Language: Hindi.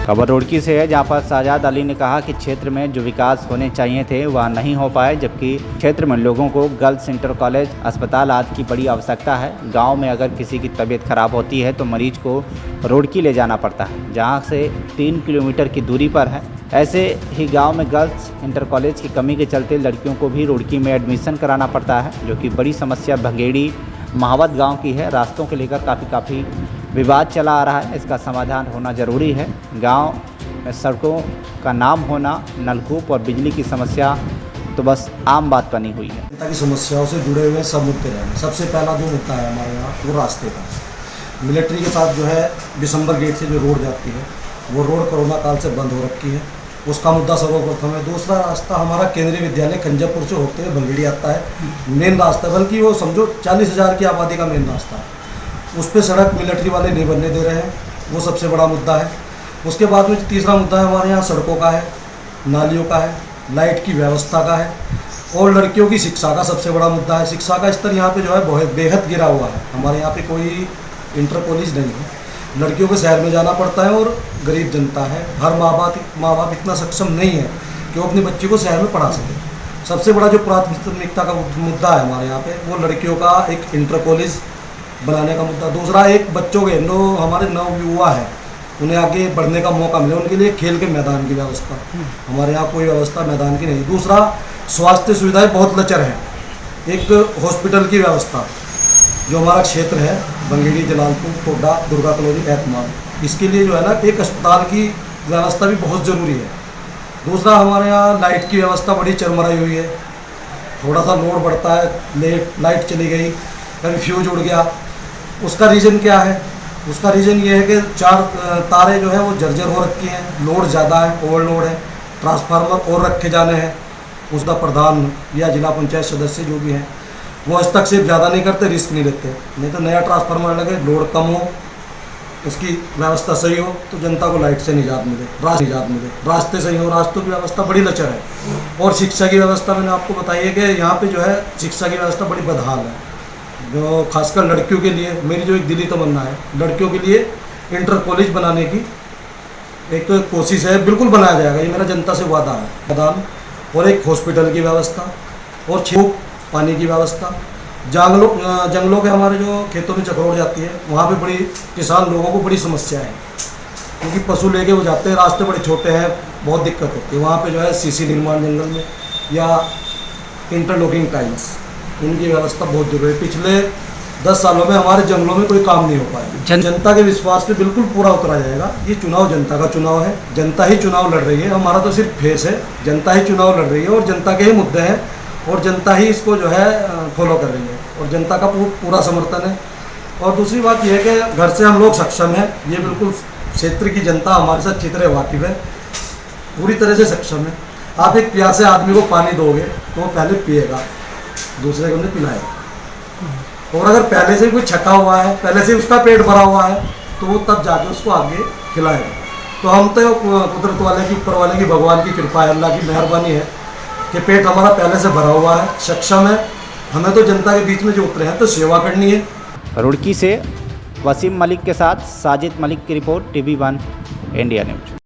खबर रुड़की से है, जहां पर साजाद अली ने कहा कि क्षेत्र में जो विकास होने चाहिए थे वह नहीं हो पाए, जबकि क्षेत्र में लोगों को गर्ल्स इंटर कॉलेज, अस्पताल आदि की बड़ी आवश्यकता है। गांव में अगर किसी की तबीयत खराब होती है तो मरीज को रुड़की ले जाना पड़ता है, जहां से 3 किलोमीटर की दूरी पर है। ऐसे ही गांव में गर्ल्स इंटर कॉलेज की कमी के चलते लड़कियों को भी रुड़की में एडमिशन कराना पड़ता है, जो कि बड़ी समस्या भंगेड़ी महावत गांव की है। रास्तों को लेकर काफ़ी विवाद चला आ रहा है, इसका समाधान होना ज़रूरी है। गांव में सड़कों का नाम होना, नलकूप और बिजली की समस्या तो बस आम बात बनी हुई है। जनता की समस्याओं से जुड़े हुए सब मुद्दे हैं। सबसे पहला जो मुद्दा है हमारे यहाँ वो रास्ते का। मिलिट्री के साथ जो है दिसंबर गेट से जो रोड जाती है वो रोड कोरोना काल से बंद हो रखी है, उसका मुद्दा सर्वप्रथम है। दूसरा रास्ता हमारा केंद्रीय विद्यालय खंजापुर से होते हुए भंगेड़ी आता है, मेन रास्ता, बल्कि वो समझो 40,000 की आबादी का मेन रास्ता है। उस पर सड़क मिलिट्री वाले नहीं बनने दे रहे हैं, वो सबसे बड़ा मुद्दा है। उसके बाद में तीसरा मुद्दा है हमारे यहाँ सड़कों का है, नालियों का है, लाइट की व्यवस्था का है और लड़कियों की शिक्षा का सबसे बड़ा मुद्दा है। शिक्षा का स्तर यहाँ पे जो है बहुत बेहद गिरा हुआ है। हमारे यहाँ पे कोई इंटर कॉलेज नहीं है, लड़कियों को शहर में जाना पड़ता है और गरीब जनता है। हर माँ बाप इतना सक्षम नहीं है कि वो अपने बच्चे को शहर में पढ़ा सके। सबसे बड़ा जो प्राथमिकता का मुद्दा है हमारे यहाँ पे वो लड़कियों का एक इंटर कॉलेज बनाने का मुद्दा। दूसरा, एक बच्चों के जो हमारे नव युवा है उन्हें आगे बढ़ने का मौका मिले, उनके लिए खेल के मैदान की व्यवस्था। हमारे यहाँ कोई व्यवस्था मैदान की नहीं। दूसरा, स्वास्थ्य सुविधाएं बहुत लचर हैं। एक हॉस्पिटल की व्यवस्था जो हमारा क्षेत्र है भंगेड़ी, जलालपुर, टोडा, दुर्गा कॉलोनी, एतमाद, इसके लिए जो है ना एक अस्पताल की व्यवस्था भी बहुत ज़रूरी है। दूसरा, हमारे यहाँ लाइट की व्यवस्था बड़ी चरमराई हुई है। थोड़ा सा लोड बढ़ता है, लाइट चली गई, कभी फ्यूज उड़ गया। उसका रीज़न क्या है? उसका रीज़न ये है कि 4 तारे जो है वो जर्जर हो रखी हैं, लोड ज़्यादा है, ओवरलोड है, ट्रांसफार्मर और रखे जाने हैं। उसका प्रधान या जिला पंचायत सदस्य जो भी हैं वो हस्तक्षेप ज़्यादा नहीं करते, रिस्क नहीं लेते। नहीं तो नया ट्रांसफार्मर लगे, लोड कम हो, उसकी व्यवस्था सही हो तो जनता को लाइट से निजात मिले, रास्ते सही हो। रास्तों की व्यवस्था बड़ी लचर है। और शिक्षा की व्यवस्था मैंने आपको बताई है कि यहाँ पे जो है शिक्षा की व्यवस्था बड़ी बदहाल है। जो खासकर लड़कियों के लिए मेरी जो एक दिली तमन्ना है, लड़कियों के लिए इंटर कॉलेज बनाने की एक तो कोशिश है, बिल्कुल बनाया जाएगा, ये मेरा जनता से वादा है। मैदान और एक हॉस्पिटल की व्यवस्था और पानी की व्यवस्था। जंगलों के हमारे जो खेतों में चक्रोड़ जाती है वहाँ पे बड़ी किसान लोगों को बड़ी समस्या है, क्योंकि पशु लेके वो जाते हैं, रास्ते बड़े छोटे हैं, बहुत दिक्कत होती है। वहाँ पे जो है सीसी निर्माण जंगल में या इंटरलॉकिंग टाइल्स, इनकी व्यवस्था बहुत जरूरी है। पिछले 10 सालों में हमारे जंगलों में कोई काम नहीं हो पाया। जनता के विश्वास पे बिल्कुल पूरा उतरा जाएगा। ये चुनाव जनता का चुनाव है, जनता ही चुनाव लड़ रही है। हमारा तो सिर्फ फेस है, जनता ही चुनाव लड़ रही है और जनता के ही मुद्दे हैं और जनता ही इसको जो है फॉलो कर रही है और जनता का पूरा समर्थन है। और दूसरी बात यह है कि घर से हम लोग सक्षम हैं, ये बिल्कुल क्षेत्र की जनता हमारे साथ अच्छी तरह वाकिफ़ है, पूरी तरह से सक्षम है। आप एक प्यासे आदमी को पानी दोगे तो वो पहले पिएगा, दूसरे को नहीं पिलाएगा। और अगर पहले से कोई छका हुआ है, पहले से उसका पेट भरा हुआ है तो वो तब जाके उसको आगे खिलाएगा। तो हम तो कुदरत वाले की, ऊपर वाले की, भगवान की कृपा है, अल्लाह की मेहरबानी है कि पेट हमारा पहले से भरा हुआ है, सक्षम है। हमें तो जनता के बीच में जो उतरे हैं तो सेवा करनी है। रुड़की से वसीम मलिक के साथ साजिद मलिक की रिपोर्ट, TV1 इंडिया न्यूज।